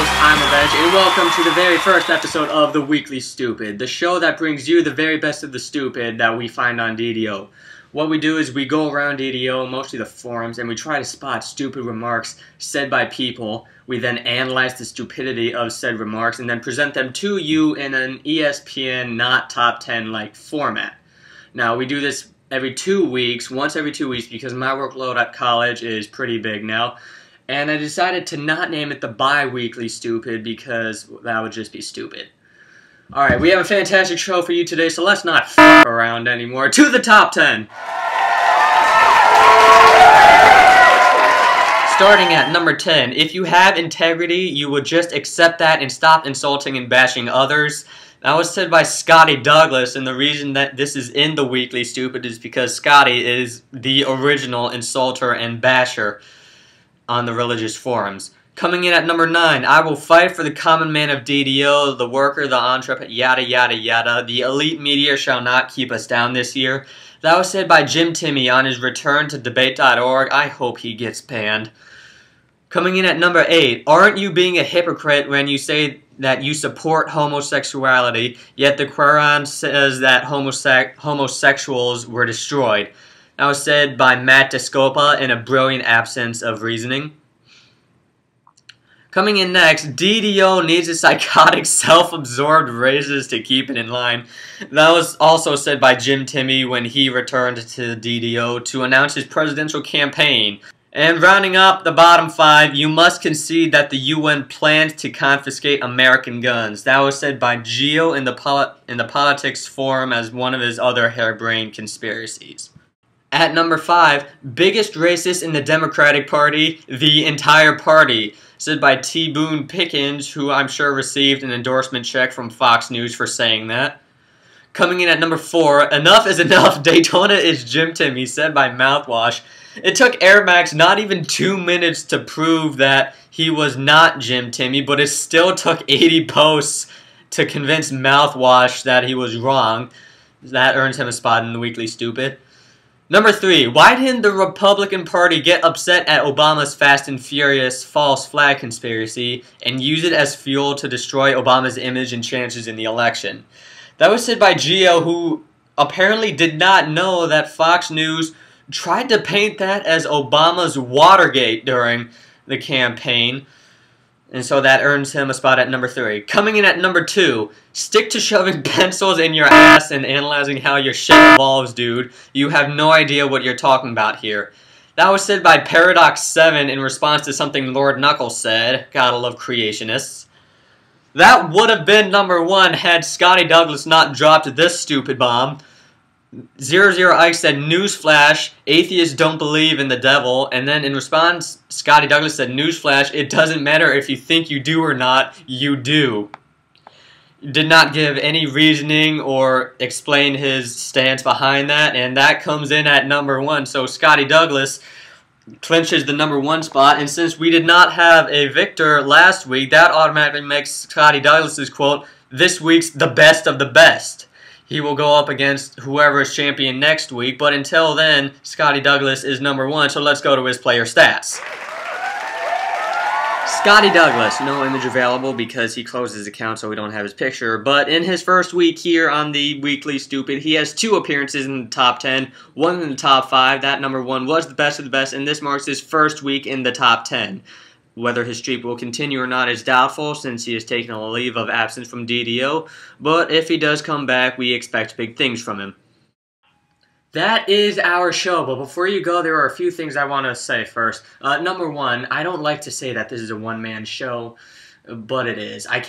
host, I'm Avenge, and welcome to the very first episode of The Weekly Stupid, the show that brings you the very best of the stupid that we find on DDO. What we do is we go around DDO, mostly the forums, and we try to spot stupid remarks said by people. We then analyze the stupidity of said remarks and then present them to you in an ESPN not top 10 like format. Now, we do this every 2 weeks, once every 2 weeks, because my workload at college is pretty big now. And I decided to not name it the bi-weekly stupid because that would just be stupid. Alright, we have a fantastic show for you today, so let's not f*** around anymore. To the top 10! Starting at number 10, if you have integrity, you would just accept that and stop insulting and bashing others. That was said by Scotty Douglas, and the reason that this is in the Weekly Stupid is because Scotty is the original insulter and basher on the religious forums. Coming in at number 9, I will fight for the common man of DDO, the worker, the entrepreneur, yada yada yada. The elite media shall not keep us down this year. That was said by Jim Timmy on his return to debate.org. I hope he gets banned. Coming in at number 8, aren't you being a hypocrite when you say that you support homosexuality, yet the Quran says that homosexuals were destroyed? That was said by Matt Descopa in a brilliant absence of reasoning. Coming in next, DDO needs a psychotic, self-absorbed racist to keep it in line. That was also said by Jim Timmy when he returned to DDO to announce his presidential campaign. And rounding up the bottom 5, you must concede that the UN plans to confiscate American guns. That was said by Gio in the politics forum as one of his other harebrained conspiracies. At number 5, biggest racist in the Democratic Party, the entire party, said by T. Boone Pickens, who I'm sure received an endorsement check from Fox News for saying that. Coming in at number 4, enough is enough, Daytona is Jim Timmy, said by Mouthwash. It took Air Max not even 2 minutes to prove that he was not Jim Timmy, but it still took 80 posts to convince Mouthwash that he was wrong. That earns him a spot in the Weekly Stupid. Number 3, why didn't the Republican Party get upset at Obama's Fast and Furious false flag conspiracy and use it as fuel to destroy Obama's image and chances in the election? That was said by Gio, who apparently did not know that Fox News tried to paint that as Obama's Watergate during the campaign. And so that earns him a spot at number 3. Coming in at number 2, stick to shoving pencils in your ass and analyzing how your shit evolves, dude. You have no idea what you're talking about here. That was said by Paradox7 in response to something Lord Knuckles said. Gotta love creationists. That would have been number 1 had Scotty Douglas not dropped this stupid bomb. 00 Ike said, newsflash, atheists don't believe in the devil. And then in response, Scotty Douglas said, newsflash, it doesn't matter if you think you do or not, you do. Did not give any reasoning or explain his stance behind that, and that comes in at number 1. So Scotty Douglas clinches the number 1 spot, and since we did not have a victor last week, that automatically makes Scotty Douglas's quote, this week's the best of the best. He will go up against whoever is champion next week, but until then, Scotty Douglas is number 1, so let's go to his player stats. Scotty Douglas, no image available because he closed his account so we don't have his picture, but in his first week here on the Weekly Stupid, he has 2 appearances in the top 10, 1 in the top 5. That number 1 was the best of the best, and this marks his first week in the top 10. Whether his streak will continue or not is doubtful since he has taken a leave of absence from DDO, but if he does come back, we expect big things from him. That is our show, but before you go, there are a few things I want to say first. Number 1, I don't like to say that this is a one-man show, but it is. I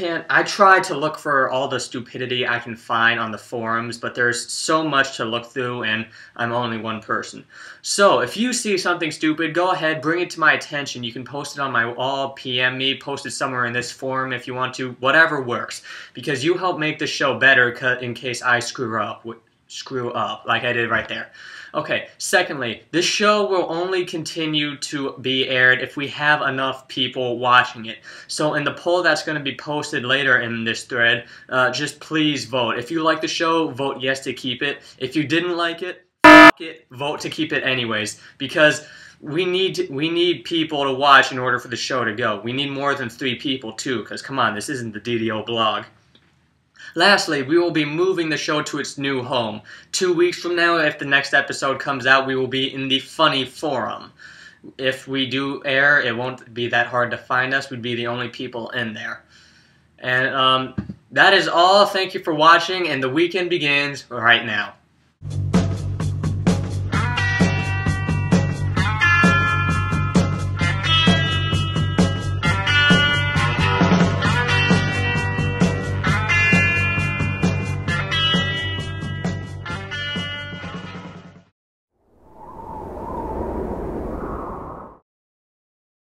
try to look for all the stupidity I can find on the forums, but there's so much to look through, and I'm only one person. So, if you see something stupid, go ahead, bring it to my attention. You can post it on my wall, PM me, post it somewhere in this forum if you want to, whatever works. Because you help make the show better in case I screw up, like I did right there. Okay, secondly, this show will only continue to be aired if we have enough people watching it. So in the poll that's going to be posted later in this thread, just please vote. If you like the show, vote yes to keep it. If you didn't like it, fuck it, vote to keep it anyways. Because we need people to watch in order for the show to go. We need more than 3 people too, because come on, this isn't the DDO blog. Lastly, we will be moving the show to its new home. 2 weeks from now, if the next episode comes out, we will be in the Funny Forum. If we do air, it won't be that hard to find us. We'd be the only people in there. And that is all. Thank you for watching, and the weekend begins right now.